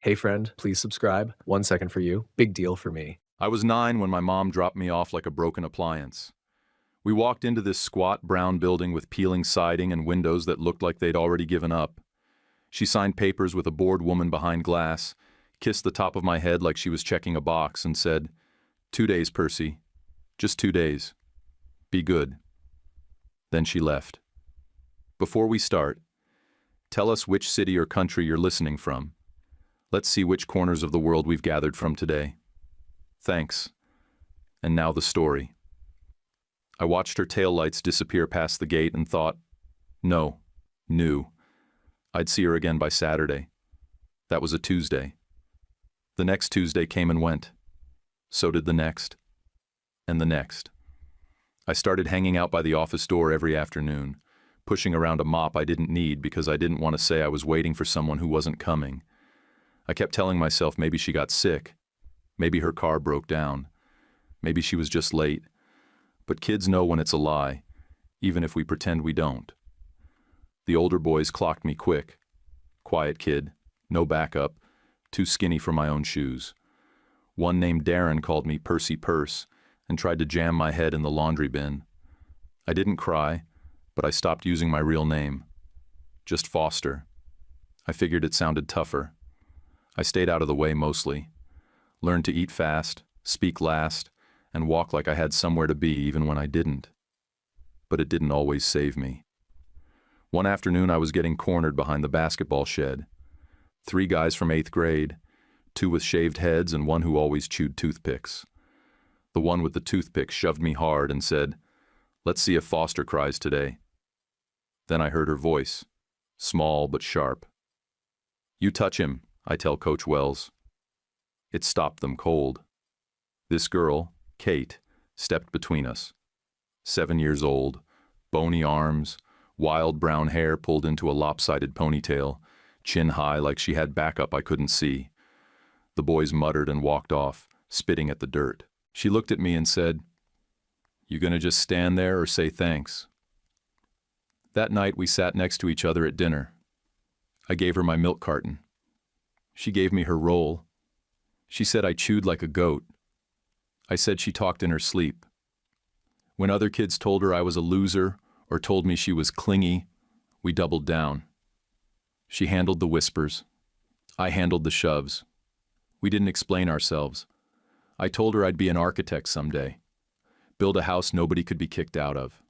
Hey friend, please subscribe. 1 second for you. Big deal for me. I was 9 when my mom dropped me off like a broken appliance. We walked into this squat brown building with peeling siding and windows that looked like they'd already given up. She signed papers with a bored woman behind glass, kissed the top of my head like she was checking a box, and said, "2 days, Percy. Just 2 days. Be good." Then she left. Before we start, tell us which city or country you're listening from. Let's see which corners of the world we've gathered from today. Thanks. And now the story. I watched her taillights disappear past the gate and thought, knew. I'd see her again by Saturday. That was a Tuesday. The next Tuesday came and went. So did the next. And the next. I started hanging out by the office door every afternoon, pushing around a mop I didn't need because I didn't want to say I was waiting for someone who wasn't coming. I kept telling myself maybe she got sick, maybe her car broke down, maybe she was just late. But kids know when it's a lie, even if we pretend we don't. The older boys clocked me quick. Quiet kid, no backup, too skinny for my own shoes. One named Darren called me Percy Purse and tried to jam my head in the laundry bin. I didn't cry, but I stopped using my real name. Just Foster. I figured it sounded tougher. I stayed out of the way mostly. Learned to eat fast, speak last, and walk like I had somewhere to be even when I didn't. But it didn't always save me. One afternoon I was getting cornered behind the basketball shed. 3 guys from 8th grade, 2 with shaved heads and one who always chewed toothpicks. The one with the toothpick shoved me hard and said, "Let's see if Foster cries today." Then I heard her voice, small but sharp. "You touch him," I tell Coach Wells. It stopped them cold. This girl, Kate, stepped between us. 7 years old, bony arms, wild brown hair pulled into a lopsided ponytail, chin high like she had backup I couldn't see. The boys muttered and walked off, spitting at the dirt. She looked at me and said, "You gonna just stand there or say thanks?" That night we sat next to each other at dinner. I gave her my milk carton. She gave me her roll. She said I chewed like a goat. I said she talked in her sleep. When other kids told her I was a loser or told me she was clingy, we doubled down. She handled the whispers. I handled the shoves. We didn't explain ourselves. I told her I'd be an architect someday. Build a house nobody could be kicked out of.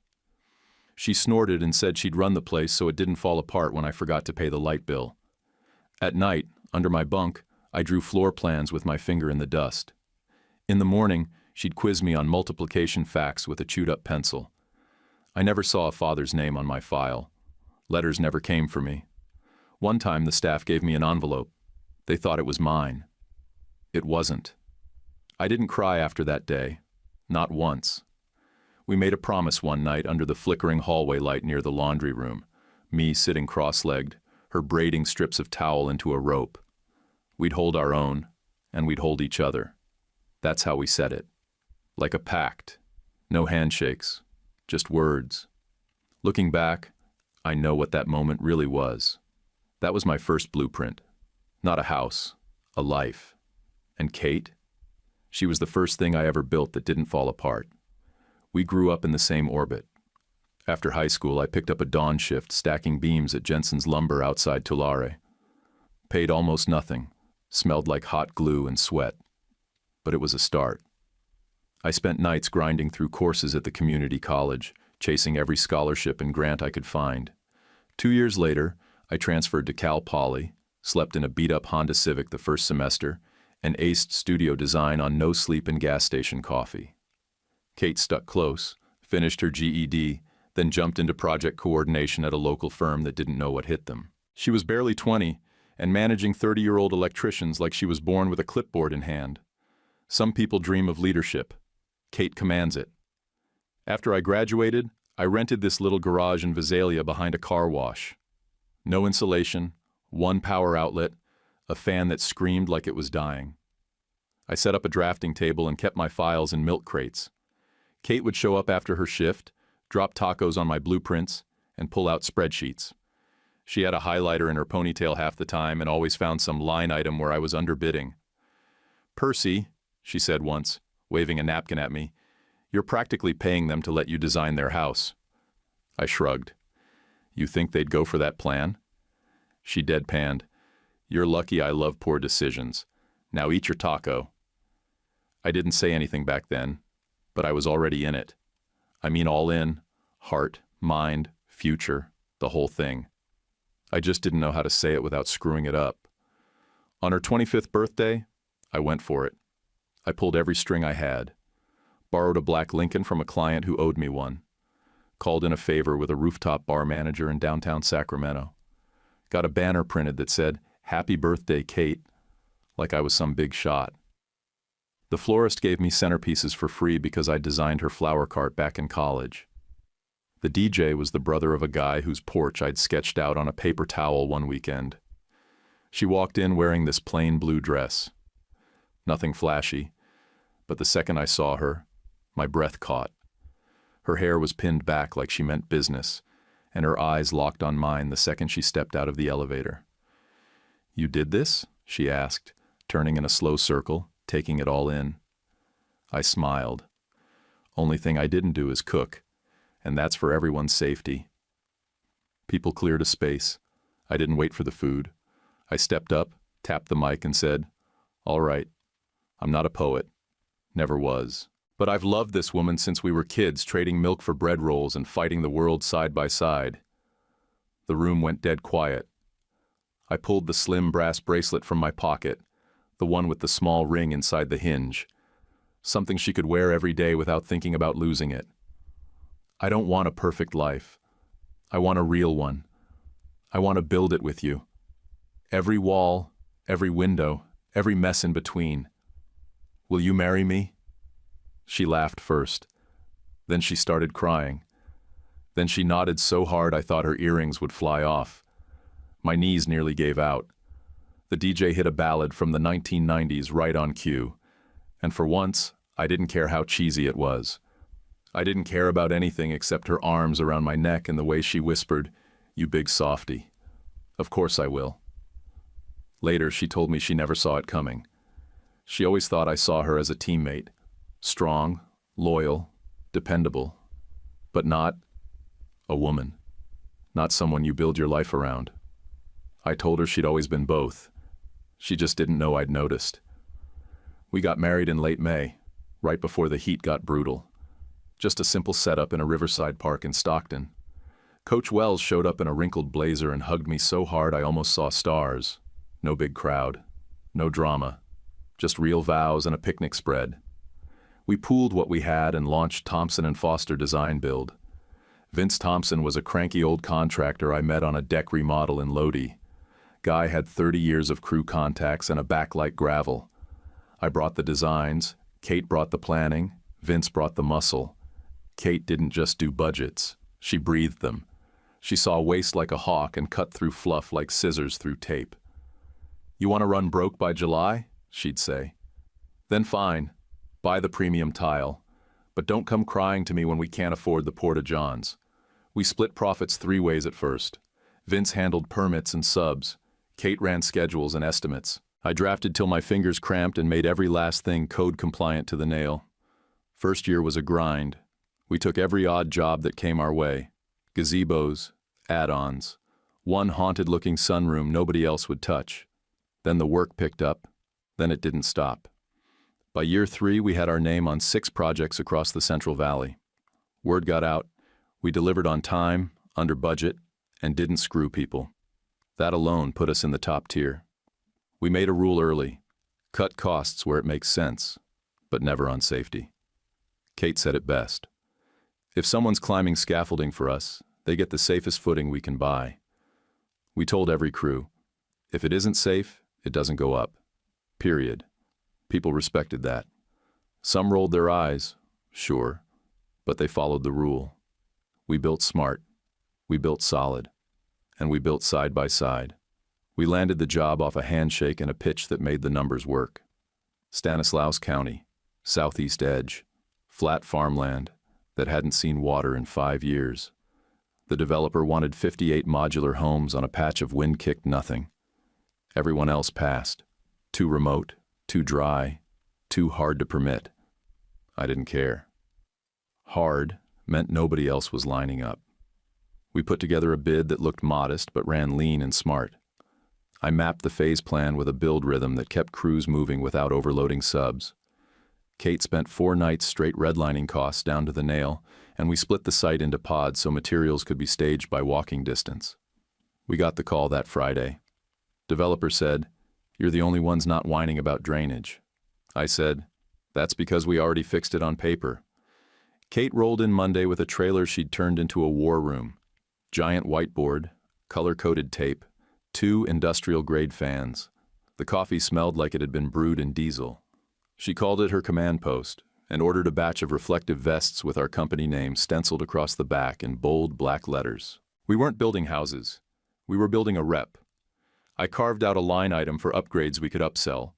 She snorted and said she'd run the place so it didn't fall apart when I forgot to pay the light bill. At night, under my bunk, I drew floor plans with my finger in the dust. In the morning, she'd quiz me on multiplication facts with a chewed-up pencil. I never saw a father's name on my file. Letters never came for me. One time the staff gave me an envelope. They thought it was mine. It wasn't. I didn't cry after that day. Not once. We made a promise one night under the flickering hallway light near the laundry room, me sitting cross-legged, her braiding strips of towel into a rope. We'd hold our own, and we'd hold each other. That's how we said it. Like a pact. No handshakes, just words. Looking back, I know what that moment really was. That was my first blueprint. Not a house, a life. And Kate? She was the first thing I ever built that didn't fall apart. We grew up in the same orbit. After high school, I picked up a dawn shift stacking beams at Jensen's Lumber outside Tulare. Paid almost nothing, smelled like hot glue and sweat. But it was a start. I spent nights grinding through courses at the community college, chasing every scholarship and grant I could find. 2 years later, I transferred to Cal Poly, slept in a beat-up Honda Civic the first semester, and aced studio design on no sleep and gas station coffee. Kate stuck close, finished her GED, then jumped into project coordination at a local firm that didn't know what hit them. She was barely 20 and managing 30-year-old electricians like she was born with a clipboard in hand. Some people dream of leadership. Kate commands it. After I graduated, I rented this little garage in Visalia behind a car wash. No insulation, one power outlet, a fan that screamed like it was dying. I set up a drafting table and kept my files in milk crates. Kate would show up after her shift, drop tacos on my blueprints, and pull out spreadsheets. She had a highlighter in her ponytail half the time and always found some line item where I was underbidding. "Percy," she said once, waving a napkin at me, "you're practically paying them to let you design their house." I shrugged. "You think they'd go for that plan?" She deadpanned. "You're lucky I love poor decisions. Now eat your taco." I didn't say anything back then, but I was already in it. I mean all in, heart, mind, future, the whole thing. I just didn't know how to say it without screwing it up. On her 25th birthday, I went for it. I pulled every string I had. Borrowed a black Lincoln from a client who owed me one. Called in a favor with a rooftop bar manager in downtown Sacramento. Got a banner printed that said, "Happy birthday, Kate," like I was some big shot. The florist gave me centerpieces for free because I designed her flower cart back in college. The DJ was the brother of a guy whose porch I'd sketched out on a paper towel one weekend. She walked in wearing this plain blue dress. Nothing flashy, but the second I saw her, my breath caught. Her hair was pinned back like she meant business, and her eyes locked on mine the second she stepped out of the elevator. "You did this?" she asked, turning in a slow circle, taking it all in. I smiled. "Only thing I didn't do is cook, and that's for everyone's safety." People cleared a space. I didn't wait for the food. I stepped up, tapped the mic, and said, "All right, I'm not a poet. Never was. But I've loved this woman since we were kids, trading milk for bread rolls and fighting the world side by side." The room went dead quiet. I pulled the slim brass bracelet from my pocket, the one with the small ring inside the hinge. Something she could wear every day without thinking about losing it. I don't want a perfect life. I want a real one. I want to build it with you. Every wall, every window, every mess in between. Will you marry me?" She laughed first. Then she started crying. Then she nodded so hard I thought her earrings would fly off. My knees nearly gave out. The DJ hit a ballad from the 1990s right on cue. And for once, I didn't care how cheesy it was. I didn't care about anything except her arms around my neck and the way she whispered, "You big softy. Of course I will." Later, she told me she never saw it coming. She always thought I saw her as a teammate. Strong, loyal, dependable. But not a woman. Not someone you build your life around. I told her she'd always been both. She just didn't know I'd noticed. We got married in late May, right before the heat got brutal. Just a simple setup in a riverside park in Stockton. Coach Wells showed up in a wrinkled blazer and hugged me so hard I almost saw stars. No big crowd. No drama. Just real vows and a picnic spread. We pooled what we had and launched Thompson and Foster Design Build. Vince Thompson was a cranky old contractor I met on a deck remodel in Lodi. Guy had 30 years of crew contacts and a back like gravel. I brought the designs, Kate brought the planning, Vince brought the muscle. Kate didn't just do budgets, she breathed them. She saw waste like a hawk and cut through fluff like scissors through tape. "You want to run broke by July?" she'd say. "Then fine, buy the premium tile. But don't come crying to me when we can't afford the Porta-Johns." We split profits 3 ways at first. Vince handled permits and subs. Kate ran schedules and estimates. I drafted till my fingers cramped and made every last thing code compliant to the nail. First year was a grind. We took every odd job that came our way. Gazebos, add-ons, one haunted-looking sunroom nobody else would touch. Then the work picked up. Then it didn't stop. By year 3, we had our name on 6 projects across the Central Valley. Word got out. We delivered on time, under budget, and didn't screw people. That alone put us in the top tier. We made a rule early. Cut costs where it makes sense, but never on safety. Kate said it best. If someone's climbing scaffolding for us, they get the safest footing we can buy. We told every crew, if it isn't safe, it doesn't go up. Period. People respected that. Some rolled their eyes, sure, but they followed the rule. We built smart. We built solid. And we built side by side. We landed the job off a handshake and a pitch that made the numbers work. Stanislaus County, southeast edge, flat farmland that hadn't seen water in 5 years. The developer wanted 58 modular homes on a patch of wind-kicked nothing. Everyone else passed. Too remote, too dry, too hard to permit. I didn't care. Hard meant nobody else was lining up. We put together a bid that looked modest but ran lean and smart. I mapped the phase plan with a build rhythm that kept crews moving without overloading subs. Kate spent 4 nights straight redlining costs down to the nail, and we split the site into pods so materials could be staged by walking distance. We got the call that Friday. Developer said, "You're the only ones not whining about drainage." I said, "That's because we already fixed it on paper." Kate rolled in Monday with a trailer she'd turned into a war room. Giant whiteboard, color-coded tape, 2 industrial-grade fans. The coffee smelled like it had been brewed in diesel. She called it her command post and ordered a batch of reflective vests with our company name stenciled across the back in bold black letters. We weren't building houses. We were building a rep. I carved out a line item for upgrades we could upsell: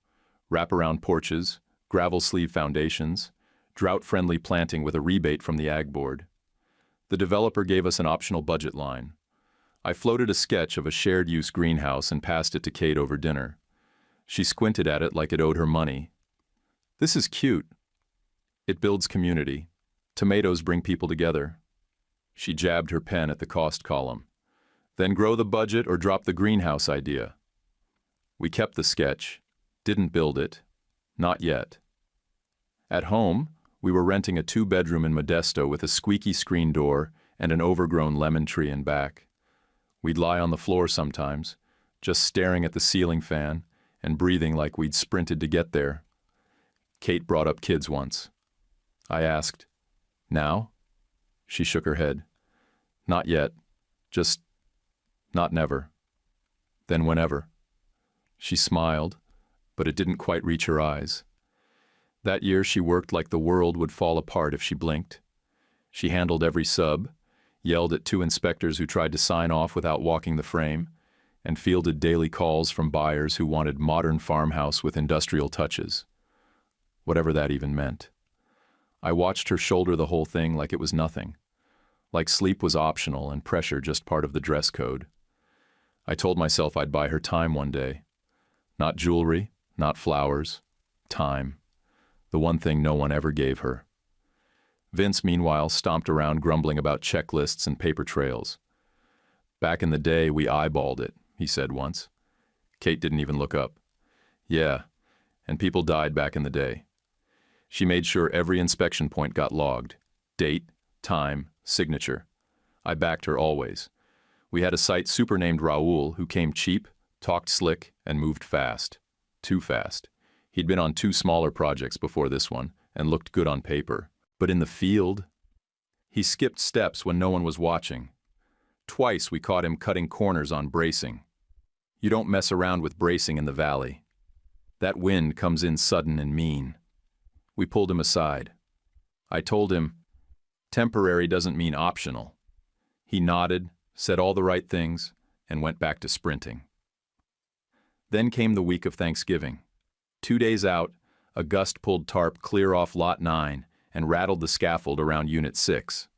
wraparound porches, gravel sleeve foundations, drought-friendly planting with a rebate from the Ag Board. The developer gave us an optional budget line. I floated a sketch of a shared-use greenhouse and passed it to Kate over dinner. She squinted at it like it owed her money. "This is cute. It builds community. Tomatoes bring people together." She jabbed her pen at the cost column. "Then grow the budget or drop the greenhouse idea." We kept the sketch, didn't build it, not yet. At home, we were renting a 2-bedroom in Modesto with a squeaky screen door and an overgrown lemon tree in back. We'd lie on the floor sometimes, just staring at the ceiling fan and breathing like we'd sprinted to get there. Kate brought up kids once. I asked, "Now?" She shook her head. "Not yet. Just not never. Then whenever." She smiled, but it didn't quite reach her eyes. That year she worked like the world would fall apart if she blinked. She handled every sub, yelled at 2 inspectors who tried to sign off without walking the frame, and fielded daily calls from buyers who wanted modern farmhouse with industrial touches. Whatever that even meant. I watched her shoulder the whole thing like it was nothing, like sleep was optional and pressure just part of the dress code. I told myself I'd buy her time one day. Not jewelry, not flowers, time. The one thing no one ever gave her. Vince, meanwhile, stomped around grumbling about checklists and paper trails. "Back in the day, we eyeballed it," he said once. Kate didn't even look up. "Yeah, and people died back in the day." She made sure every inspection point got logged. Date, time, signature. I backed her always. We had a site super named Raul who came cheap, talked slick, and moved fast. Too fast. He'd been on 2 smaller projects before this one and looked good on paper. But in the field, he skipped steps when no one was watching. Twice we caught him cutting corners on bracing. You don't mess around with bracing in the valley. That wind comes in sudden and mean. We pulled him aside. I told him, temporary doesn't mean optional. He nodded, said all the right things, and went back to sprinting. Then came the week of Thanksgiving. 2 days out, a gust pulled tarp clear off Lot 9 and rattled the scaffold around Unit 6.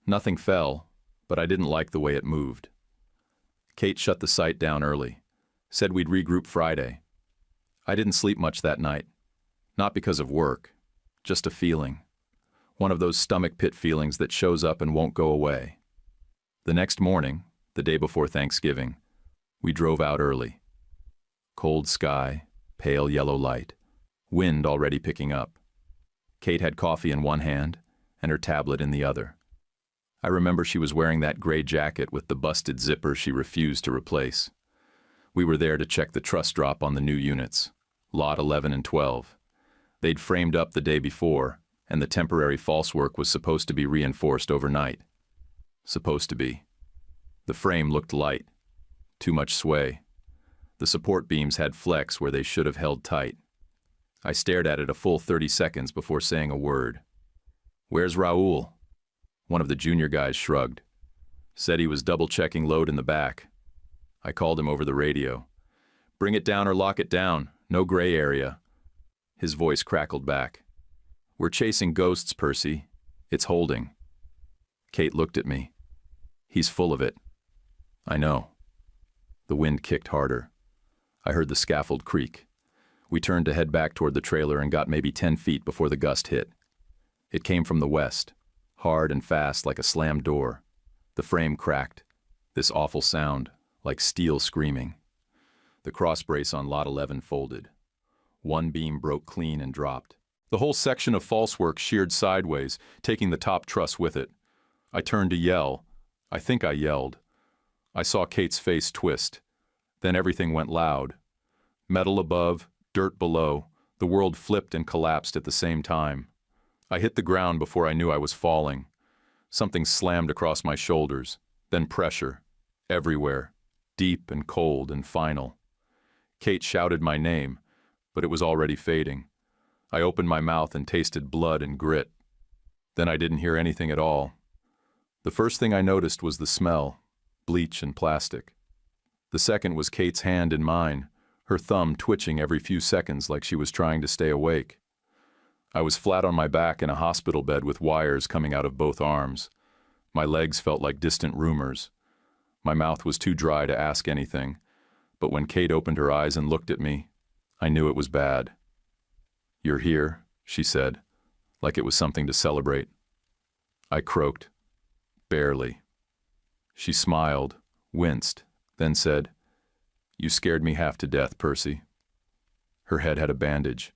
Nothing fell, but I didn't like the way it moved. Kate shut the site down early, said we'd regroup Friday. I didn't sleep much that night. Not because of work, just a feeling. One of those stomach pit feelings that shows up and won't go away. The next morning, the day before Thanksgiving, we drove out early. Cold sky, pale yellow light, wind already picking up. Kate had coffee in one hand and her tablet in the other. I remember she was wearing that gray jacket with the busted zipper she refused to replace. We were there to check the truss drop on the new units, Lot 11 and 12. They'd framed up the day before, and the temporary false work was supposed to be reinforced overnight. Supposed to be. The frame looked light. Too much sway. The support beams had flex where they should have held tight. I stared at it a full 30 seconds before saying a word. "Where's Raul?" One of the junior guys shrugged. Said he was double-checking load in the back. I called him over the radio. "Bring it down or lock it down. No gray area." His voice crackled back. "We're chasing ghosts, Percy. It's holding." Kate looked at me. He's full of it. I know. The wind kicked harder. I heard the scaffold creak. We turned to head back toward the trailer and got maybe 10 feet before the gust hit. It came from the west, hard and fast like a slammed door. The frame cracked. This awful sound, like steel screaming. The crossbrace on Lot 11 folded. One beam broke clean and dropped. The whole section of falsework sheared sideways, taking the top truss with it. I turned to yell. I think I yelled. I saw Kate's face twist. Then everything went loud. Metal above, dirt below, the world flipped and collapsed at the same time. I hit the ground before I knew I was falling. Something slammed across my shoulders, then pressure, everywhere, deep and cold and final. Kate shouted my name, but it was already fading. I opened my mouth and tasted blood and grit. Then I didn't hear anything at all. The first thing I noticed was the smell, bleach and plastic. The second was Kate's hand in mine, her thumb twitching every few seconds like she was trying to stay awake. I was flat on my back in a hospital bed with wires coming out of both arms. My legs felt like distant rumors. My mouth was too dry to ask anything, but when Kate opened her eyes and looked at me, I knew it was bad. "You're here," she said, like it was something to celebrate. I croaked. "Barely." She smiled, winced, then said, "You scared me half to death, Percy." Her head had a bandage.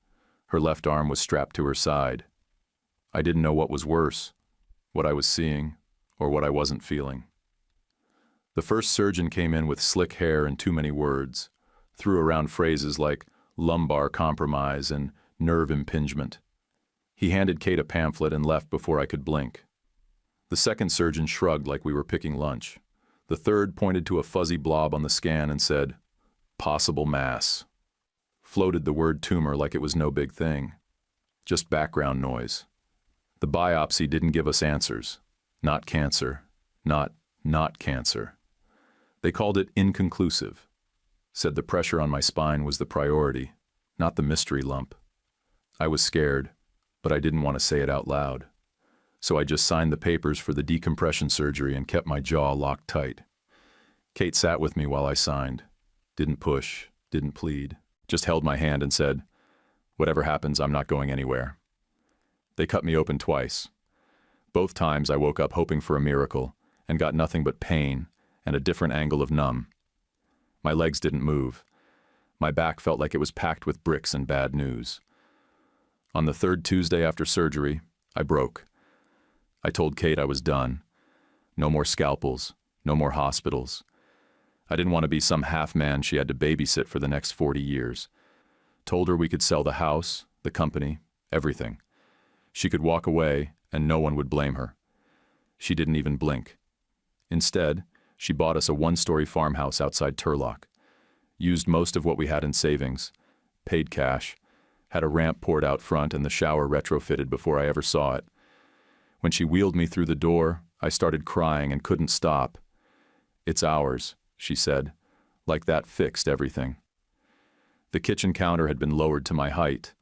Her left arm was strapped to her side. I didn't know what was worse, what I was seeing, or what I wasn't feeling. The first surgeon came in with slick hair and too many words, threw around phrases like lumbar compromise and nerve impingement. He handed Kate a pamphlet and left before I could blink. The second surgeon shrugged like we were picking lunch. The third pointed to a fuzzy blob on the scan and said, "Possible mass." Floated the word tumor like it was no big thing. Just background noise. The biopsy didn't give us answers. Not cancer. Not cancer. They called it inconclusive. Said the pressure on my spine was the priority, not the mystery lump. I was scared, but I didn't want to say it out loud. So I just signed the papers for the decompression surgery and kept my jaw locked tight. Kate sat with me while I signed. Didn't push, didn't plead. Just held my hand and said, "Whatever happens, I'm not going anywhere." They cut me open twice. Both times I woke up hoping for a miracle and got nothing but pain and a different angle of numb. My legs didn't move. My back felt like it was packed with bricks and bad news. On the third Tuesday after surgery, I broke. I told Kate I was done. No more scalpels, no more hospitals. I didn't want to be some half-man she had to babysit for the next 40 years. Told her we could sell the house, the company, everything. She could walk away and no one would blame her. She didn't even blink. Instead, she bought us a one-story farmhouse outside Turlock. Used most of what we had in savings. Paid cash. Had a ramp poured out front and the shower retrofitted before I ever saw it. When she wheeled me through the door, I started crying and couldn't stop. "It's ours," she said, like that fixed everything. The kitchen counter had been lowered to my height.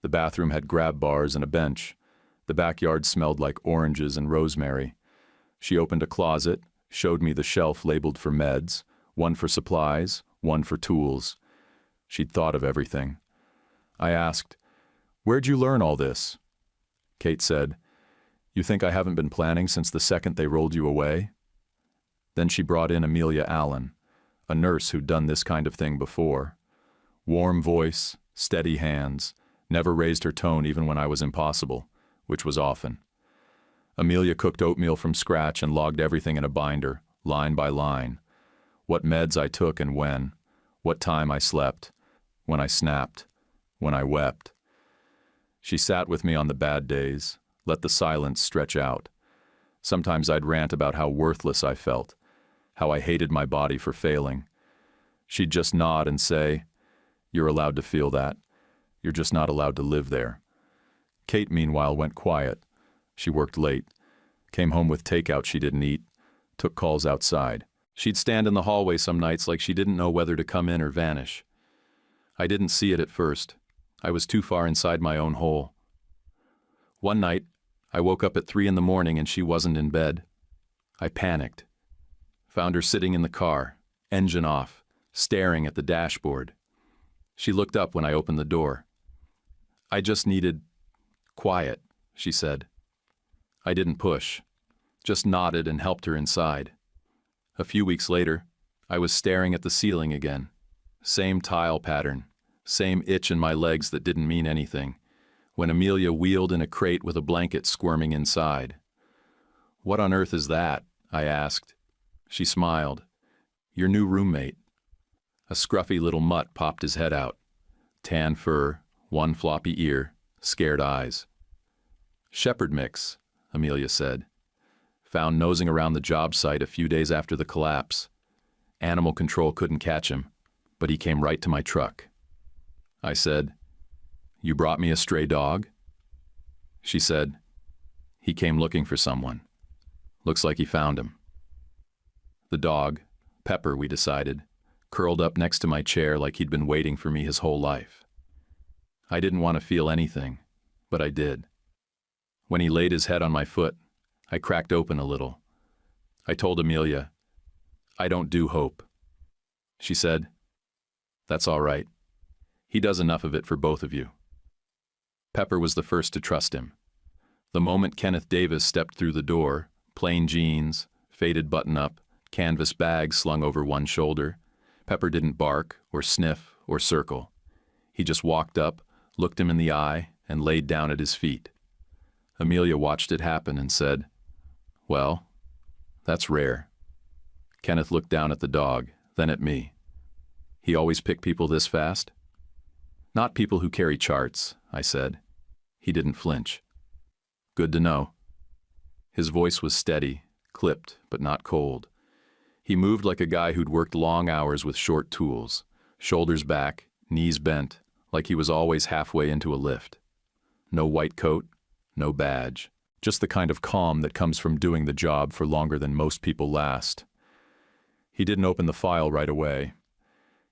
The bathroom had grab bars and a bench. The backyard smelled like oranges and rosemary. She opened a closet, showed me the shelf labeled for meds, one for supplies, one for tools. She'd thought of everything. I asked, "Where'd you learn all this?" Kate said, "You think I haven't been planning since the second they rolled you away?" Then she brought in Amelia Allen, a nurse who'd done this kind of thing before. Warm voice, steady hands, never raised her tone even when I was impossible, which was often. Amelia cooked oatmeal from scratch and logged everything in a binder, line by line. What meds I took and when, what time I slept, when I snapped, when I wept. She sat with me on the bad days, let the silence stretch out. Sometimes I'd rant about how worthless I felt, how I hated my body for failing. She'd just nod and say, "You're allowed to feel that. You're just not allowed to live there." Kate, meanwhile, went quiet. She worked late, came home with takeout she didn't eat, took calls outside. She'd stand in the hallway some nights like she didn't know whether to come in or vanish. I didn't see it at first. I was too far inside my own hole. One night, I woke up at 3 in the morning and she wasn't in bed. I panicked. Found her sitting in the car, engine off, staring at the dashboard. She looked up when I opened the door. I just needed quiet, she said. I didn't push, just nodded and helped her inside. A few weeks later, I was staring at the ceiling again. Same tile pattern, same itch in my legs that didn't mean anything, when Amelia wheeled in a crate with a blanket squirming inside. "What on earth is that?" I asked. She smiled. "Your new roommate." A scruffy little mutt popped his head out. Tan fur, one floppy ear, scared eyes. "Shepherd mix," Amelia said. "Found nosing around the job site a few days after the collapse. Animal control couldn't catch him, but he came right to my truck." I said, "You brought me a stray dog?" She said, "He came looking for someone. Looks like he found him." The dog, Pepper, we decided, curled up next to my chair like he'd been waiting for me his whole life. I didn't want to feel anything, but I did. When he laid his head on my foot, I cracked open a little. I told Amelia, "I don't do hope." She said, "That's all right. He does enough of it for both of you." Pepper was the first to trust him. The moment Kenneth Davis stepped through the door, plain jeans, faded button-up, canvas bag slung over one shoulder, Pepper didn't bark or sniff or circle. He just walked up, looked him in the eye, and laid down at his feet. Amelia watched it happen and said, "Well, that's rare." Kenneth looked down at the dog, then at me. "He always pick people this fast?" "Not people who carry charts," I said. He didn't flinch. "Good to know." His voice was steady, clipped, but not cold. He moved like a guy who'd worked long hours with short tools, shoulders back, knees bent, like he was always halfway into a lift. No white coat, no badge, just the kind of calm that comes from doing the job for longer than most people last. He didn't open the file right away.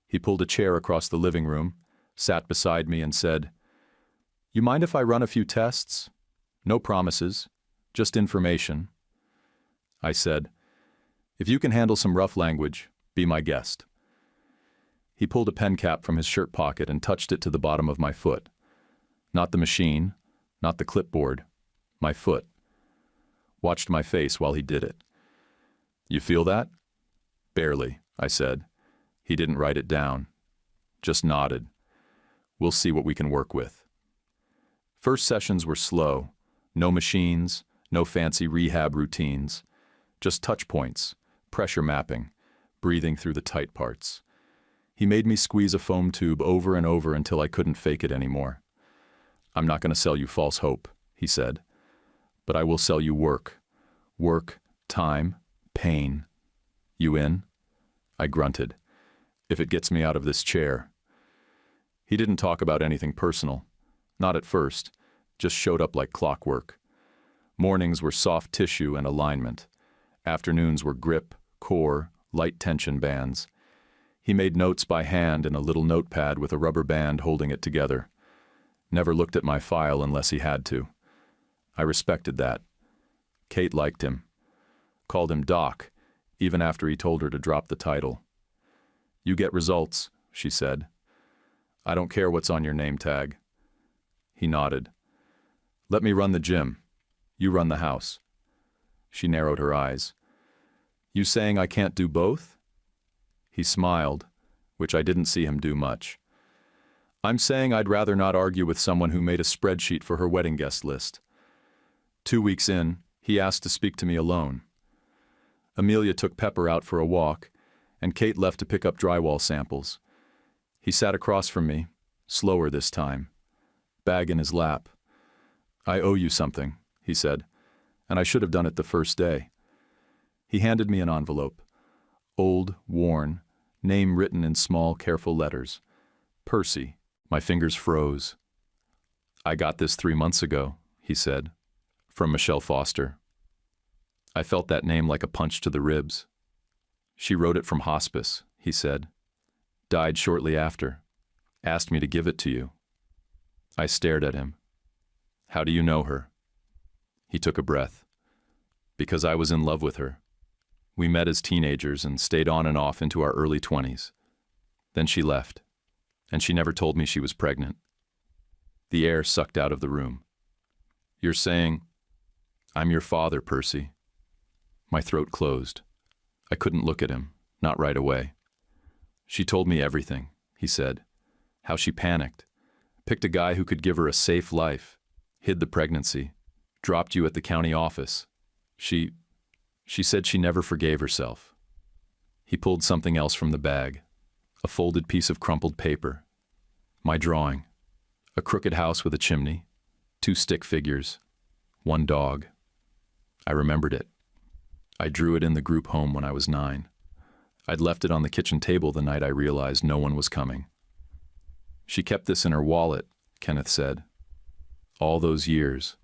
He pulled a chair across the living room, sat beside me and said, "You mind if I run a few tests? No promises, just information." I said, "If you can handle some rough language, be my guest." He pulled a pen cap from his shirt pocket and touched it to the bottom of my foot. Not the machine, not the clipboard, my foot. Watched my face while he did it. "You feel that?" "Barely," I said. He didn't write it down. Just nodded. "We'll see what we can work with." First sessions were slow. No machines, no fancy rehab routines. Just touch points, pressure mapping, breathing through the tight parts. He made me squeeze a foam tube over and over until I couldn't fake it anymore. "I'm not going to sell you false hope," he said. "But I will sell you work. Work, time, pain. You in?" I grunted. "If it gets me out of this chair." He didn't talk about anything personal. Not at first. Just showed up like clockwork. Mornings were soft tissue and alignment. Afternoons were grip, core, light tension bands. He made notes by hand in a little notepad with a rubber band holding it together. Never looked at my file unless he had to. I respected that. Kate liked him. Called him Doc, even after he told her to drop the title. "You get results," she said. "I don't care what's on your name tag." He nodded. "Let me run the gym. You run the house." She narrowed her eyes. "You saying I can't do both?" He smiled, which I didn't see him do much. "I'm saying I'd rather not argue with someone who made a spreadsheet for her wedding guest list." 2 weeks in, he asked to speak to me alone. Amelia took Pepper out for a walk, and Kate left to pick up drywall samples. He sat across from me, slower this time, bag in his lap. "I owe you something," he said, "and I should have done it the first day." He handed me an envelope. Old, worn, name written in small, careful letters. Percy. My fingers froze. "I got this 3 months ago," he said, "from Michelle Foster." I felt that name like a punch to the ribs. "She wrote it from hospice," he said. "Died shortly after. Asked me to give it to you." I stared at him. "How do you know her?" He took a breath. "Because I was in love with her. We met as teenagers and stayed on and off into our early 20s. Then she left, and she never told me she was pregnant. The air sucked out of the room. "You're saying, 'I'm your father, Percy.'" My throat closed. I couldn't look at him, not right away. "She told me everything," he said. "How she panicked. Picked a guy who could give her a safe life. Hid the pregnancy. Dropped you at the county office. She said she never forgave herself." He pulled something else from the bag. A folded piece of crumpled paper. My drawing. A crooked house with a chimney. 2 stick figures. 1 dog. I remembered it. I drew it in the group home when I was 9. I'd left it on the kitchen table the night I realized no one was coming. "She kept this in her wallet," Kenneth said. "All those years."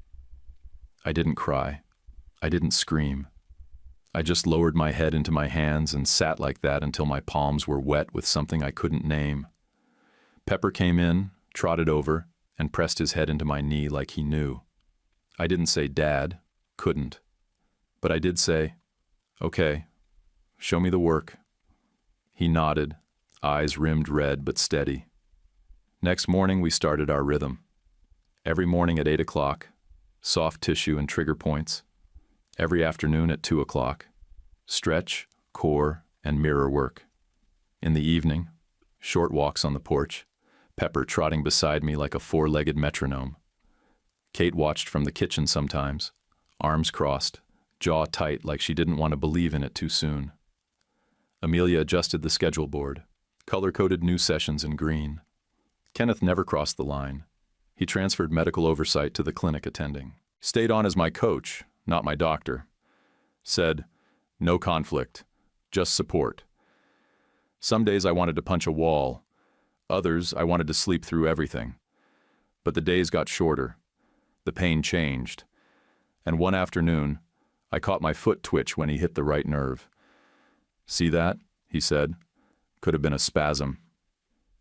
I didn't cry. I didn't scream. I just lowered my head into my hands and sat like that until my palms were wet with something I couldn't name. Pepper came in, trotted over, and pressed his head into my knee like he knew. I didn't say Dad, couldn't. But I did say, "Okay, show me the work." He nodded, eyes rimmed red but steady. Next morning we started our rhythm. Every morning at 8 o'clock, soft tissue and trigger points. Every afternoon at 2 o'clock, stretch, core, and mirror work. In the evening, short walks on the porch, Pepper trotting beside me like a 4-legged metronome. Kate watched from the kitchen sometimes, arms crossed, jaw tight like she didn't want to believe in it too soon. Amelia adjusted the schedule board, color-coded new sessions in green. Kenneth never crossed the line. He transferred medical oversight to the clinic attending. Stayed on as my coach, not my doctor. Said, "No conflict, just support." Some days I wanted to punch a wall. Others I wanted to sleep through everything. But the days got shorter. The pain changed. And one afternoon, I caught my foot twitch when he hit the right nerve. "See that?" he said. "Could have been a spasm."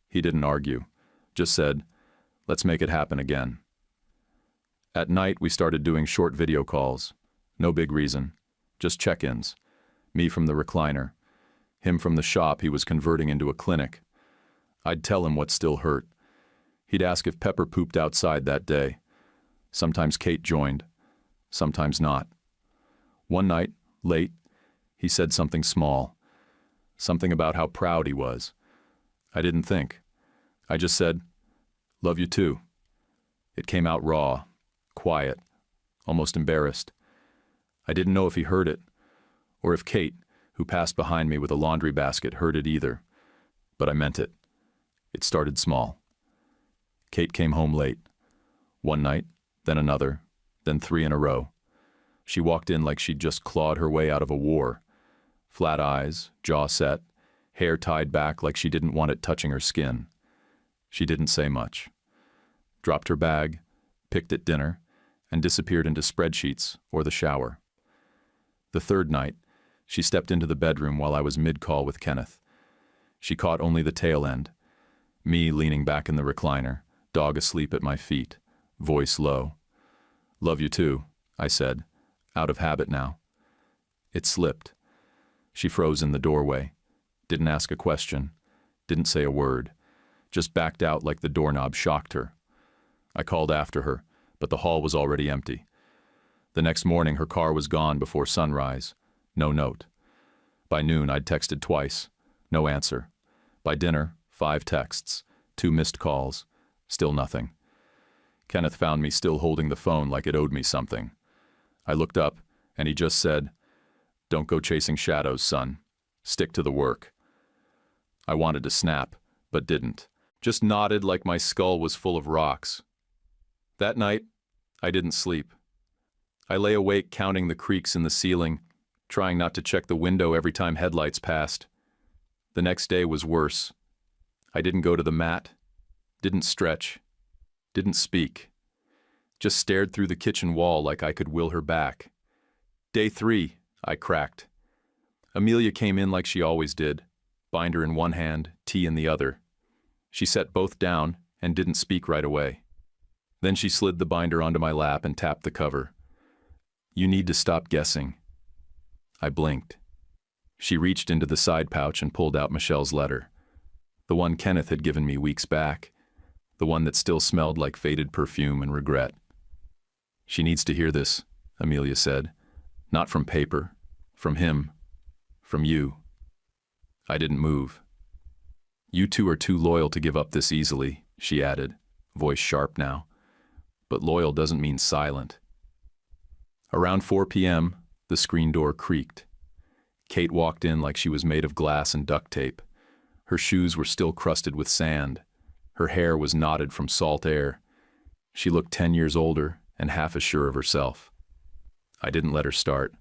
He didn't argue, just said, "Let's make it happen again." At night, we started doing short video calls. No big reason, just check-ins. Me from the recliner. Him from the shop he was converting into a clinic. I'd tell him what still hurt. He'd ask if Pepper pooped outside that day. Sometimes Kate joined, sometimes not. One night, late, he said something small. Something about how proud he was. I didn't think. I just said, "Love you too." It came out raw, quiet, almost embarrassed. I didn't know if he heard it, or if Kate, who passed behind me with a laundry basket, heard it either. But I meant it. It started small. Kate came home late. One night, then another, then 3 in a row. She walked in like she'd just clawed her way out of a war. Flat eyes, jaw set, hair tied back like she didn't want it touching her skin. She didn't say much. Dropped her bag, picked at dinner, and disappeared into spreadsheets or the shower. The third night, she stepped into the bedroom while I was mid-call with Kenneth. She caught only the tail end. Me leaning back in the recliner, dog asleep at my feet, voice low. "Love you too," I said, out of habit now. It slipped. She froze in the doorway, didn't ask a question, didn't say a word, just backed out like the doorknob shocked her. I called after her, but the hall was already empty. The next morning her car was gone before sunrise. No note. By noon I'd texted twice. No answer. By dinner, 5 texts, 2 missed calls. Still nothing. Kenneth found me still holding the phone like it owed me something. I looked up, and he just said, "Don't go chasing shadows, son. Stick to the work." I wanted to snap, but didn't. Just nodded like my skull was full of rocks. That night, I didn't sleep. I lay awake counting the creaks in the ceiling, trying not to check the window every time headlights passed. The next day was worse. I didn't go to the mat, didn't stretch, didn't speak. Just stared through the kitchen wall like I could will her back. Day 3, I cracked. Amelia came in like she always did, binder in one hand, tea in the other. She set both down and didn't speak right away. Then she slid the binder onto my lap and tapped the cover. "You need to stop guessing." I blinked. She reached into the side pouch and pulled out Michelle's letter. The one Kenneth had given me weeks back. The one that still smelled like faded perfume and regret. She needs to hear this, Amelia said. Not from paper, from him, from you. I didn't move. You two are too loyal to give up this easily, she added, voice sharp now. But loyal doesn't mean silent. Around 4 p.m., the screen door creaked. Kate walked in like she was made of glass and duct tape. Her shoes were still crusted with sand. Her hair was knotted from salt air. She looked 10 years older and half as sure of herself. I didn't let her start.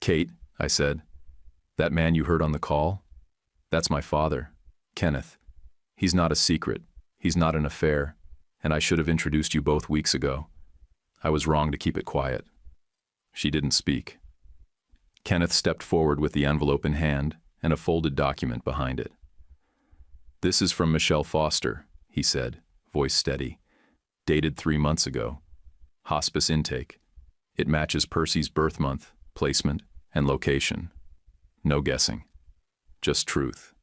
Kate, I said, that man you heard on the call? That's my father, Kenneth. He's not a secret. He's not an affair. And I should have introduced you both weeks ago. I was wrong to keep it quiet. She didn't speak. Kenneth stepped forward with the envelope in hand and a folded document behind it. This is from Michelle Foster, he said, voice steady. Dated 3 months ago. Hospice intake. It matches Percy's birth month, placement, and location. No guessing. Just truth.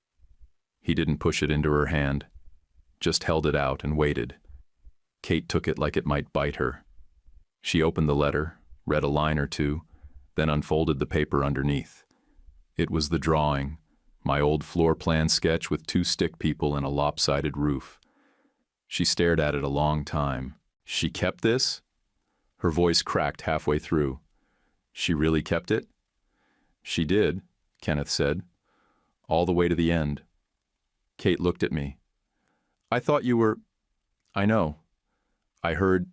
He didn't push it into her hand, just held it out and waited. Kate took it like it might bite her. She opened the letter, read a line or two, then unfolded the paper underneath. It was the drawing, my old floor plan sketch with 2 stick people and a lopsided roof. She stared at it a long time. She kept this? Her voice cracked halfway through. She really kept it? She did, Kenneth said. All the way to the end. Kate looked at me. I thought you were... I know. I heard...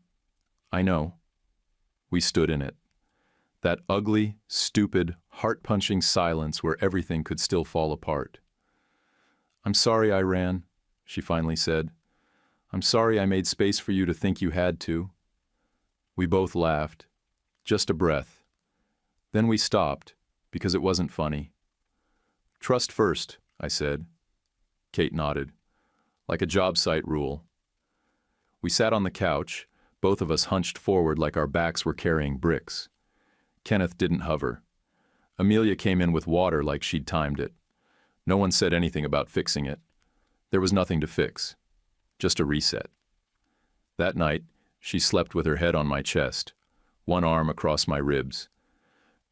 I know. We stood in it. That ugly, stupid, heart-punching silence where everything could still fall apart. I'm sorry I ran, she finally said. I'm sorry I made space for you to think you had to. We both laughed. Just a breath. Then we stopped, because it wasn't funny. Trust first, I said. Kate nodded. Like a job site rule. We sat on the couch, both of us hunched forward like our backs were carrying bricks. Kenneth didn't hover. Amelia came in with water like she'd timed it. No one said anything about fixing it. There was nothing to fix. Just a reset. That night, she slept with her head on my chest, one arm across my ribs.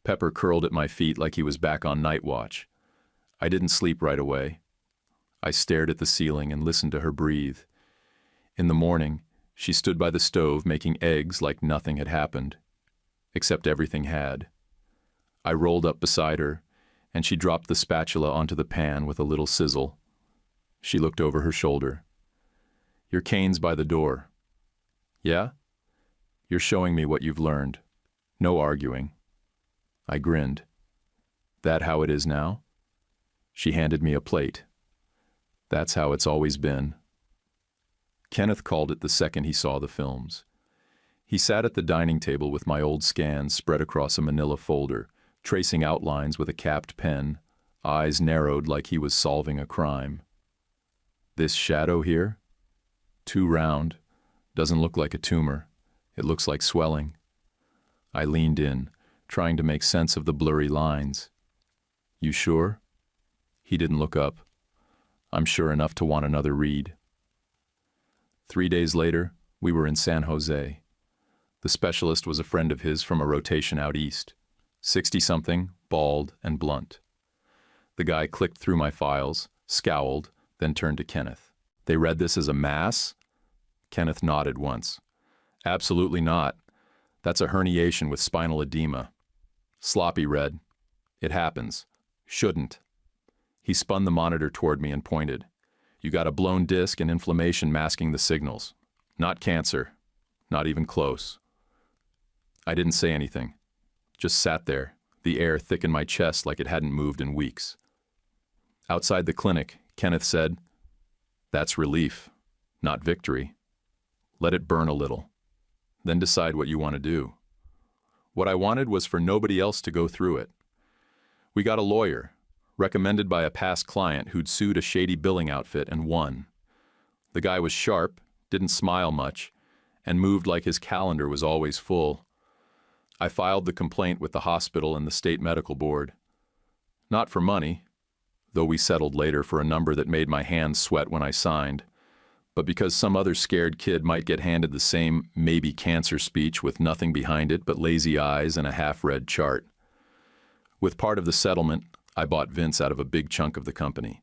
Pepper curled at my feet like he was back on night watch. I didn't sleep right away. I stared at the ceiling and listened to her breathe. In the morning, she stood by the stove making eggs like nothing had happened. Except everything had. I rolled up beside her, and she dropped the spatula onto the pan with a little sizzle. She looked over her shoulder. Your cane's by the door. Yeah? You're showing me what you've learned. No arguing. I grinned. That how it is now? She handed me a plate. That's how it's always been. Kenneth called it the second he saw the films. He sat at the dining table with my old scans spread across a manila folder, tracing outlines with a capped pen, eyes narrowed like he was solving a crime. This shadow here? Too round. Doesn't look like a tumor. It looks like swelling. I leaned in, trying to make sense of the blurry lines. You sure? He didn't look up. I'm sure enough to want another read. 3 days later, we were in San Jose. The specialist was a friend of his from a rotation out east. 60-something, bald, and blunt. The guy clicked through my files, scowled, then turned to Kenneth. They read this as a mass? Kenneth nodded once. Absolutely not. That's a herniation with spinal edema. Sloppy red. It happens. Shouldn't. He spun the monitor toward me and pointed. You got a blown disc and inflammation masking the signals. Not cancer. Not even close. I didn't say anything. Just sat there, the air thick in my chest like it hadn't moved in weeks. Outside the clinic, Kenneth said, That's relief, not victory. Let it burn a little. Then decide what you want to do. What I wanted was for nobody else to go through it. We got a lawyer, recommended by a past client who'd sued a shady billing outfit and won. The guy was sharp, didn't smile much, and moved like his calendar was always full. I filed the complaint with the hospital and the state medical board. Not for money, though we settled later for a number that made my hands sweat when I signed, but because some other scared kid might get handed the same maybe cancer speech with nothing behind it but lazy eyes and a half-read chart. With part of the settlement, I bought Vince out of a big chunk of the company.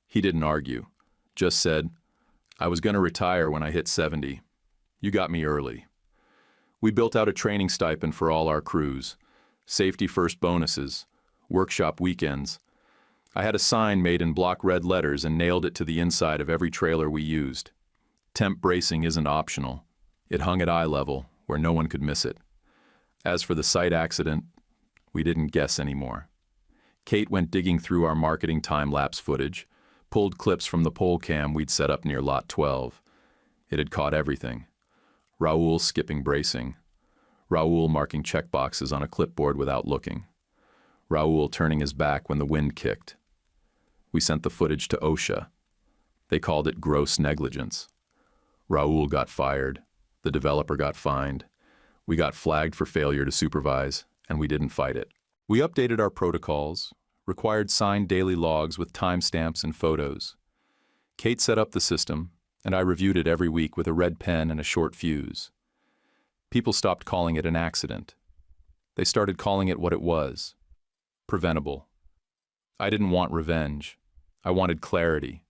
He didn't argue, just said, I was going to retire when I hit 70. You got me early. We built out a training stipend for all our crews, safety first bonuses, workshop weekends. I had a sign made in block red letters and nailed it to the inside of every trailer we used. Temp bracing isn't optional. It hung at eye level, where no one could miss it. As for the site accident, we didn't guess anymore. Kate went digging through our marketing time-lapse footage, pulled clips from the pole cam we'd set up near Lot 12. It had caught everything. Raoul skipping bracing. Raoul marking checkboxes on a clipboard without looking. Raoul turning his back when the wind kicked. We sent the footage to OSHA. They called it gross negligence. Raoul got fired. The developer got fined. We got flagged for failure to supervise, and we didn't fight it. We updated our protocols, required signed daily logs with timestamps and photos. Kate set up the system, and I reviewed it every week with a red pen and a short fuse. People stopped calling it an accident. They started calling it what it was: preventable. I didn't want revenge. I wanted clarity.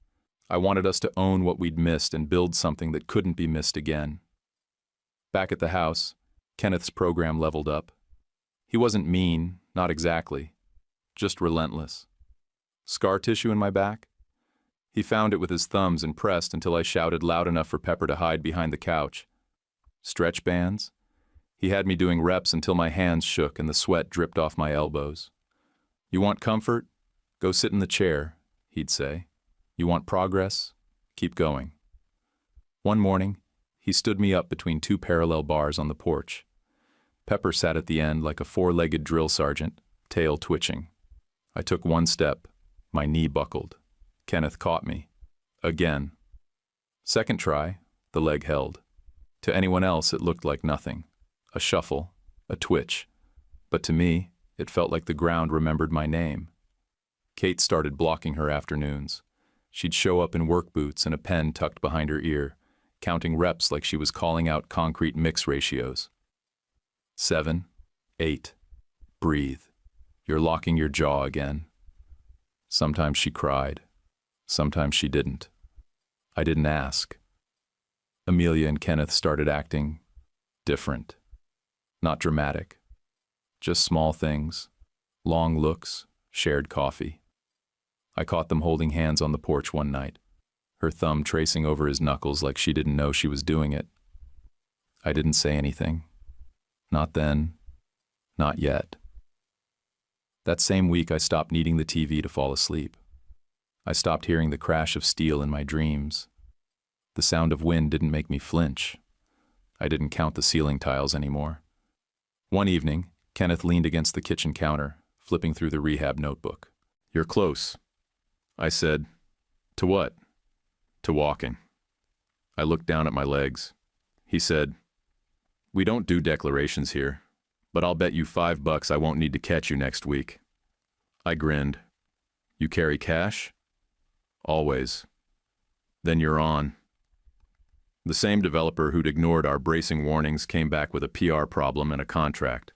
I wanted us to own what we'd missed and build something that couldn't be missed again. Back at the house, Kenneth's program leveled up. He wasn't mean, not exactly, just relentless. Scar tissue in my back? He found it with his thumbs and pressed until I shouted loud enough for Pepper to hide behind the couch. Stretch bands? He had me doing reps until my hands shook and the sweat dripped off my elbows. You want comfort? Go sit in the chair, he'd say. You want progress? Keep going. One morning, he stood me up between two parallel bars on the porch. Pepper sat at the end like a four-legged drill sergeant, tail twitching. I took one step. My knee buckled. Kenneth caught me. Again. Second try, the leg held. To anyone else, it looked like nothing. A shuffle, a twitch. But to me, it felt like the ground remembered my name. Kate started blocking her afternoons. She'd show up in work boots and a pen tucked behind her ear, counting reps like she was calling out concrete mix ratios. 7, 8, breathe. You're locking your jaw again. Sometimes she cried. Sometimes she didn't. I didn't ask. Amelia and Kenneth started acting different. Not dramatic. Just small things. Long looks, shared coffee. I caught them holding hands on the porch one night, her thumb tracing over his knuckles like she didn't know she was doing it. I didn't say anything. Not then. Not yet. That same week, I stopped needing the TV to fall asleep. I stopped hearing the crash of steel in my dreams. The sound of wind didn't make me flinch. I didn't count the ceiling tiles anymore. One evening, Kenneth leaned against the kitchen counter, flipping through the rehab notebook. You're close. I said, to what? To walking. I looked down at my legs. He said, we don't do declarations here, but I'll bet you $5 I won't need to catch you next week. I grinned. You carry cash? Always. Then you're on. The same developer who'd ignored our bracing warnings came back with a PR problem and a contract.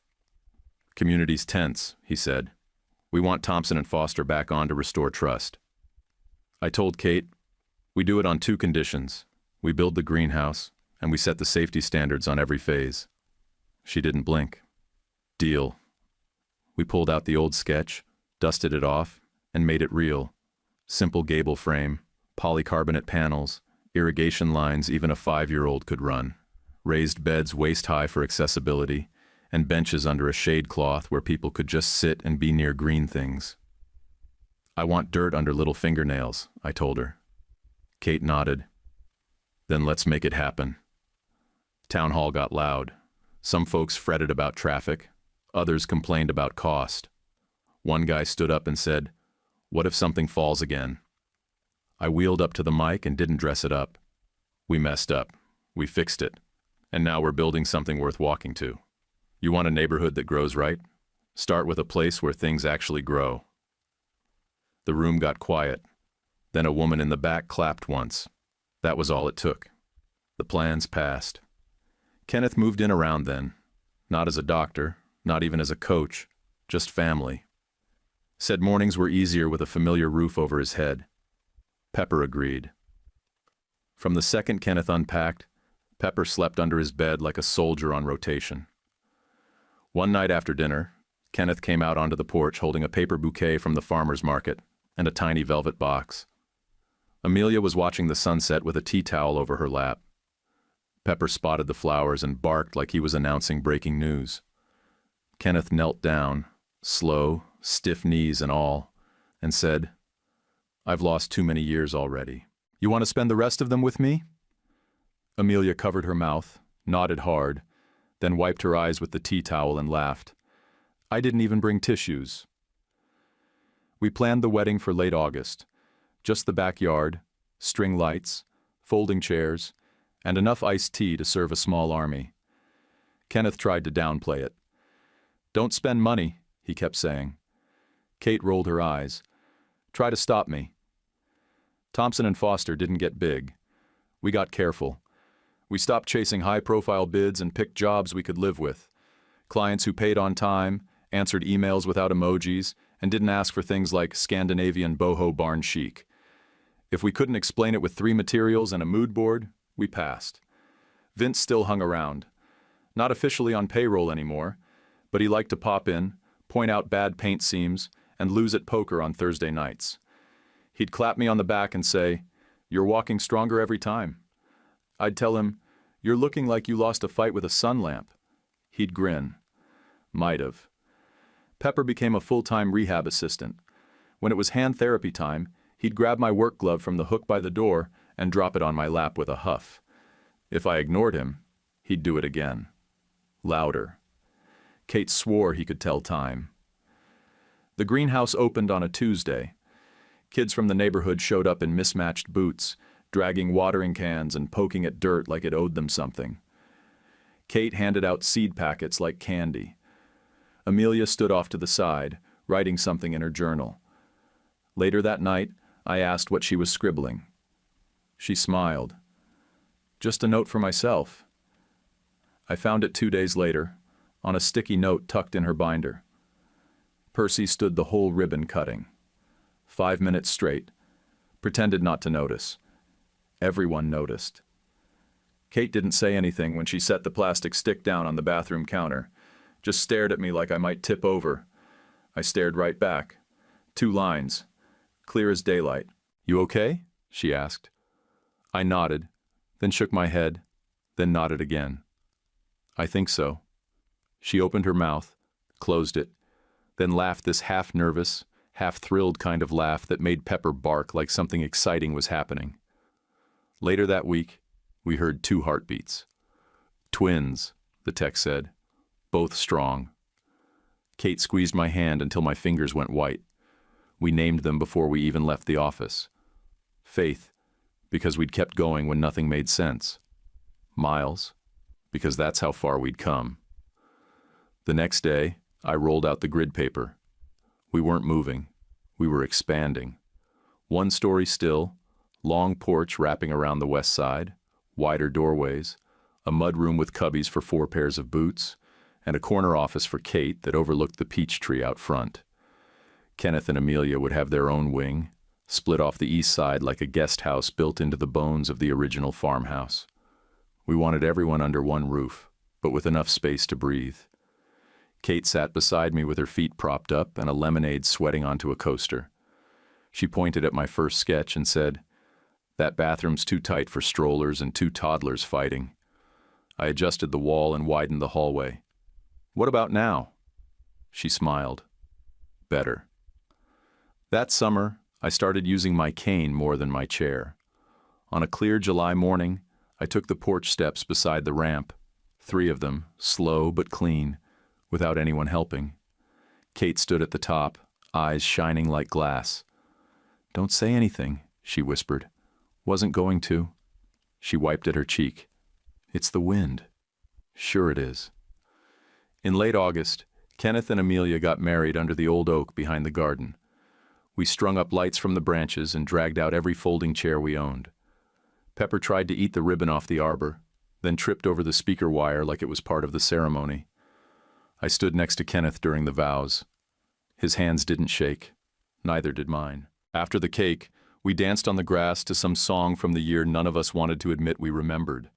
Community's tense, he said. We want Thompson and Foster back on to restore trust. I told Kate, we do it on 2 conditions. We build the greenhouse, and we set the safety standards on every phase. She didn't blink. Deal. We pulled out the old sketch, dusted it off, and made it real. Simple gable frame, polycarbonate panels, irrigation lines even a 5-year-old could run, raised beds waist-high for accessibility, and benches under a shade cloth where people could just sit and be near green things. I want dirt under little fingernails, I told her. Kate nodded. Then let's make it happen. Town hall got loud. Some folks fretted about traffic. Others complained about cost. One guy stood up and said, what if something falls again? I wheeled up to the mic and didn't dress it up. We messed up. We fixed it. And now we're building something worth walking to. You want a neighborhood that grows right? Start with a place where things actually grow. The room got quiet. Then a woman in the back clapped once. That was all it took. The plans passed. Kenneth moved in around then. Not as a doctor, not even as a coach, just family. Said mornings were easier with a familiar roof over his head. Pepper agreed. From the second Kenneth unpacked, Pepper slept under his bed like a soldier on rotation. One night after dinner, Kenneth came out onto the porch holding a paper bouquet from the farmer's market and a tiny velvet box. Amelia was watching the sunset with a tea towel over her lap. Pepper spotted the flowers and barked like he was announcing breaking news. Kenneth knelt down, slow, stiff knees and all, and said, "I've lost too many years already. You want to spend the rest of them with me?" Amelia covered her mouth, nodded hard, then wiped her eyes with the tea towel and laughed. "I didn't even bring tissues." We planned the wedding for late August. Just the backyard, string lights, folding chairs, and enough iced tea to serve a small army. Kenneth tried to downplay it. "Don't spend money," he kept saying. Kate rolled her eyes. "Try to stop me." Thompson and Foster didn't get big. We got careful. We stopped chasing high-profile bids and picked jobs we could live with. Clients who paid on time, answered emails without emojis, and didn't ask for things like Scandinavian boho barn chic. If we couldn't explain it with 3 materials and a mood board, we passed. Vince still hung around. Not officially on payroll anymore, but he liked to pop in, point out bad paint seams, and lose at poker on Thursday nights. He'd clap me on the back and say, "You're walking stronger every time." I'd tell him, "You're looking like you lost a fight with a sun lamp." He'd grin. Might have. Pepper became a full-time rehab assistant. When it was hand therapy time, he'd grab my work glove from the hook by the door and drop it on my lap with a huff. If I ignored him, he'd do it again. Louder. Kate swore he could tell time. The greenhouse opened on a Tuesday. Kids from the neighborhood showed up in mismatched boots, dragging watering cans and poking at dirt like it owed them something. Kate handed out seed packets like candy. Amelia stood off to the side, writing something in her journal. Later that night, I asked what she was scribbling. She smiled. "Just a note for myself." I found it 2 days later, on a sticky note tucked in her binder. Percy stood the whole ribbon cutting. 5 minutes straight. Pretended not to notice. Everyone noticed. Kate didn't say anything when she set the plastic stick down on the bathroom counter, just stared at me like I might tip over. I stared right back. 2 lines. Clear as daylight. "You okay?" she asked. I nodded, then shook my head, then nodded again. "I think so." She opened her mouth, closed it, then laughed this half-nervous, half-thrilled kind of laugh that made Pepper bark like something exciting was happening. Later that week, we heard 2 heartbeats. "Twins," the tech said, "both strong." Kate squeezed my hand until my fingers went white. We named them before we even left the office. Faith, because we'd kept going when nothing made sense. Miles, because that's how far we'd come. The next day, I rolled out the grid paper. We weren't moving. We were expanding. 1 story still, long porch wrapping around the west side, wider doorways, a mudroom with cubbies for 4 pairs of boots, and a corner office for Kate that overlooked the peach tree out front. Kenneth and Amelia would have their own wing, split off the east side like a guest house built into the bones of the original farmhouse. We wanted everyone under one roof, but with enough space to breathe. Kate sat beside me with her feet propped up and a lemonade sweating onto a coaster. She pointed at my first sketch and said, "That bathroom's too tight for strollers and 2 toddlers fighting." I adjusted the wall and widened the hallway. "What about now?" She smiled. "Better." That summer, I started using my cane more than my chair. On a clear July morning, I took the porch steps beside the ramp, 3 of them, slow but clean, without anyone helping. Kate stood at the top, eyes shining like glass. "Don't say anything," she whispered. "Wasn't going to." She wiped at her cheek. "It's the wind." "Sure it is." In late August, Kenneth and Amelia got married under the old oak behind the garden. We strung up lights from the branches and dragged out every folding chair we owned. Pepper tried to eat the ribbon off the arbor, then tripped over the speaker wire like it was part of the ceremony. I stood next to Kenneth during the vows. His hands didn't shake. Neither did mine. After the cake, we danced on the grass to some song from the year none of us wanted to admit we remembered.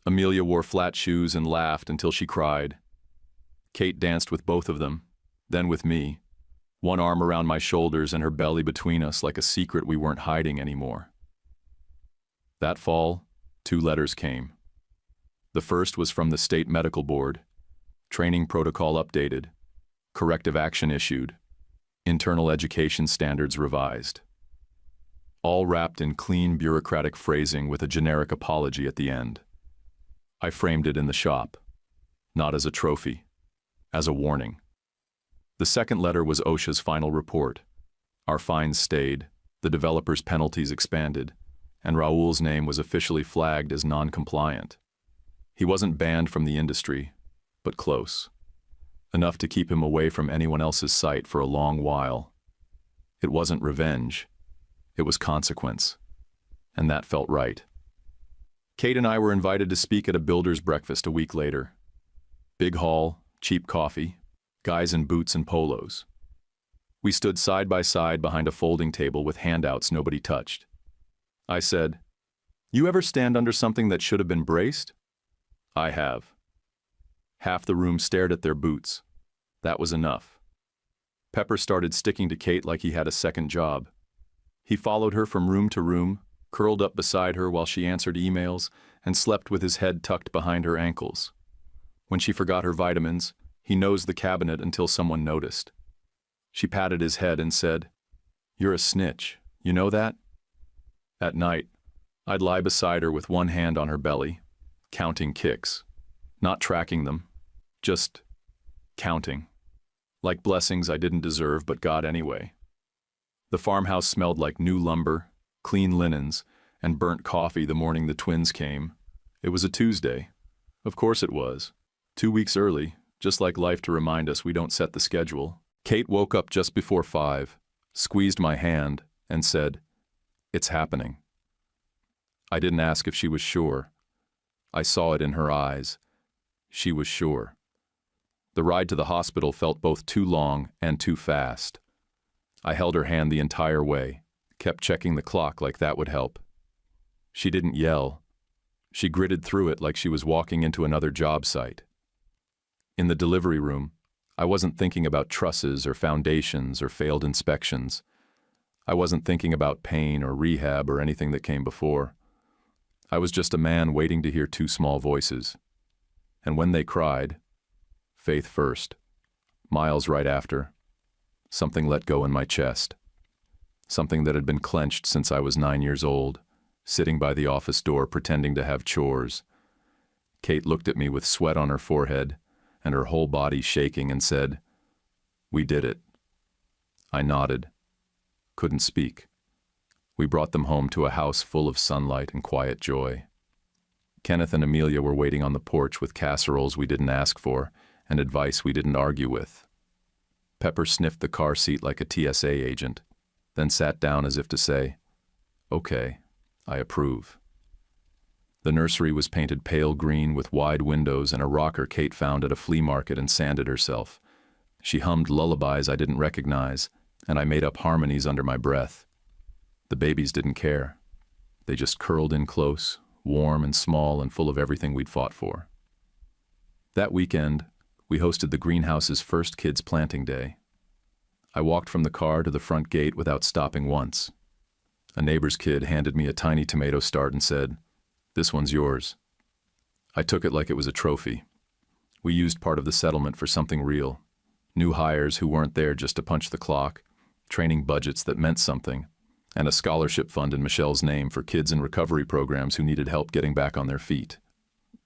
Amelia wore flat shoes and laughed until she cried. Kate danced with both of them, then with me, one arm around my shoulders and her belly between us like a secret we weren't hiding anymore. That fall, 2 letters came. The first was from the State Medical Board. Training protocol updated. Corrective action issued. Internal education standards revised. All wrapped in clean bureaucratic phrasing with a generic apology at the end. I framed it in the shop, not as a trophy, as a warning. The second letter was OSHA's final report. Our fines stayed, the developers' penalties expanded, and Raoul's name was officially flagged as non-compliant. He wasn't banned from the industry, but close. Enough to keep him away from anyone else's sight for a long while. It wasn't revenge. It was consequence. And that felt right. Kate and I were invited to speak at a builder's breakfast a week later. Big hall, cheap coffee, guys in boots and polos. We stood side by side behind a folding table with handouts nobody touched. I said, "You ever stand under something that should have been braced?" "I have." Half the room stared at their boots. That was enough. Pepper started sticking to Kate like he had a second job. He followed her from room to room, curled up beside her while she answered emails, and slept with his head tucked behind her ankles. When she forgot her vitamins, he nosed the cabinet until someone noticed. She patted his head and said, "You're a snitch, you know that?" At night, I'd lie beside her with one hand on her belly, counting kicks, not tracking them, just counting, like blessings I didn't deserve but got anyway. The farmhouse smelled like new lumber, clean linens, and burnt coffee the morning the twins came. It was a Tuesday. Of course it was. 2 weeks early, just like life to remind us we don't set the schedule. Kate woke up just before 5, squeezed my hand, and said, "It's happening." I didn't ask if she was sure. I saw it in her eyes. She was sure. The ride to the hospital felt both too long and too fast. I held her hand the entire way, kept checking the clock like that would help. She didn't yell. She gritted through it like she was walking into another job site. In the delivery room, I wasn't thinking about trusses or foundations or failed inspections. I wasn't thinking about pain or rehab or anything that came before. I was just a man waiting to hear 2 small voices. And when they cried, faith first, Miles right after, something let go in my chest. Something that had been clenched since I was 9 years old, sitting by the office door pretending to have chores. Kate looked at me with sweat on her forehead and her whole body shaking and said, "We did it." I nodded. Couldn't speak. We brought them home to a house full of sunlight and quiet joy. Kenneth and Amelia were waiting on the porch with casseroles we didn't ask for and advice we didn't argue with. Pepper sniffed the car seat like a TSA agent, then sat down as if to say, "Okay, I approve." The nursery was painted pale green with wide windows and a rocker Kate found at a flea market and sanded herself. She hummed lullabies I didn't recognize, and I made up harmonies under my breath. The babies didn't care. They just curled in close, warm and small and full of everything we'd fought for. That weekend, we hosted the greenhouse's first kids' planting day. I walked from the car to the front gate without stopping once. A neighbor's kid handed me a tiny tomato start and said, "This one's yours." I took it like it was a trophy. We used part of the settlement for something real. New hires who weren't there just to punch the clock, training budgets that meant something, and a scholarship fund in Michelle's name for kids in recovery programs who needed help getting back on their feet.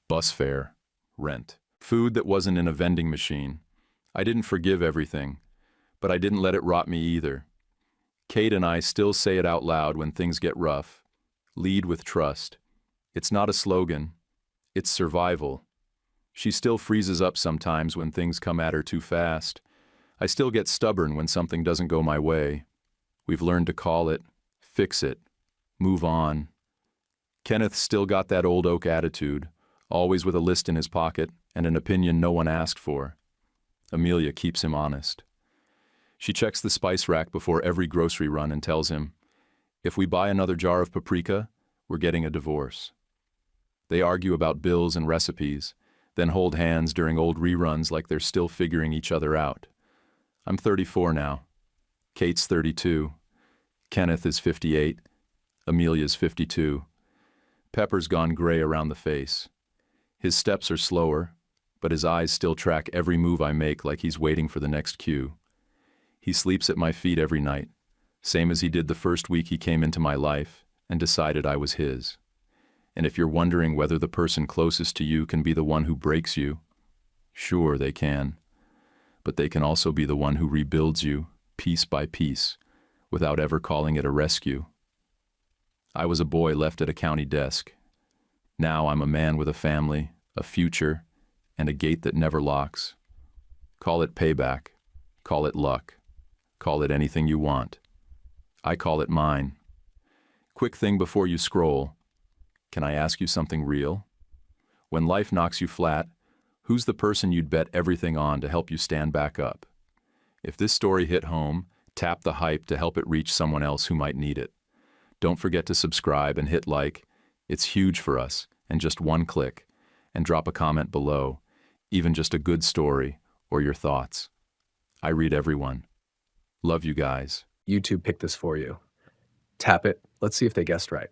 Bus fare, rent, food that wasn't in a vending machine. I didn't forgive everything, but I didn't let it rot me either. Kate and I still say it out loud when things get rough. Lead with trust. It's not a slogan. It's survival. She still freezes up sometimes when things come at her too fast. I still get stubborn when something doesn't go my way. We've learned to call it, fix it, move on. Kenneth still got that old oak attitude, always with a list in his pocket and an opinion no one asked for. Amelia keeps him honest. She checks the spice rack before every grocery run and tells him, if we buy another jar of paprika, we're getting a divorce. They argue about bills and recipes, then hold hands during old reruns like they're still figuring each other out. I'm 34 now. Kate's 32. Kenneth is 58. Amelia's 52. Pepper's gone gray around the face. His steps are slower, but his eyes still track every move I make like he's waiting for the next cue. He sleeps at my feet every night, same as he did the first week he came into my life and decided I was his. And if you're wondering whether the person closest to you can be the one who breaks you, sure they can. But they can also be the one who rebuilds you, piece by piece, without ever calling it a rescue. I was a boy left at a county desk. Now I'm a man with a family, a future, and a gate that never locks. Call it payback. Call it luck. Call it anything you want. I call it mine. Quick thing before you scroll. Can I ask you something real? When life knocks you flat, who's the person you'd bet everything on to help you stand back up? If this story hit home, tap the hype to help it reach someone else who might need it. Don't forget to subscribe and hit like. It's huge for us, and just one click. And drop a comment below, even just a good story or your thoughts. I read everyone. Love you guys. YouTube picked this for you. Tap it. Let's see if they guessed right.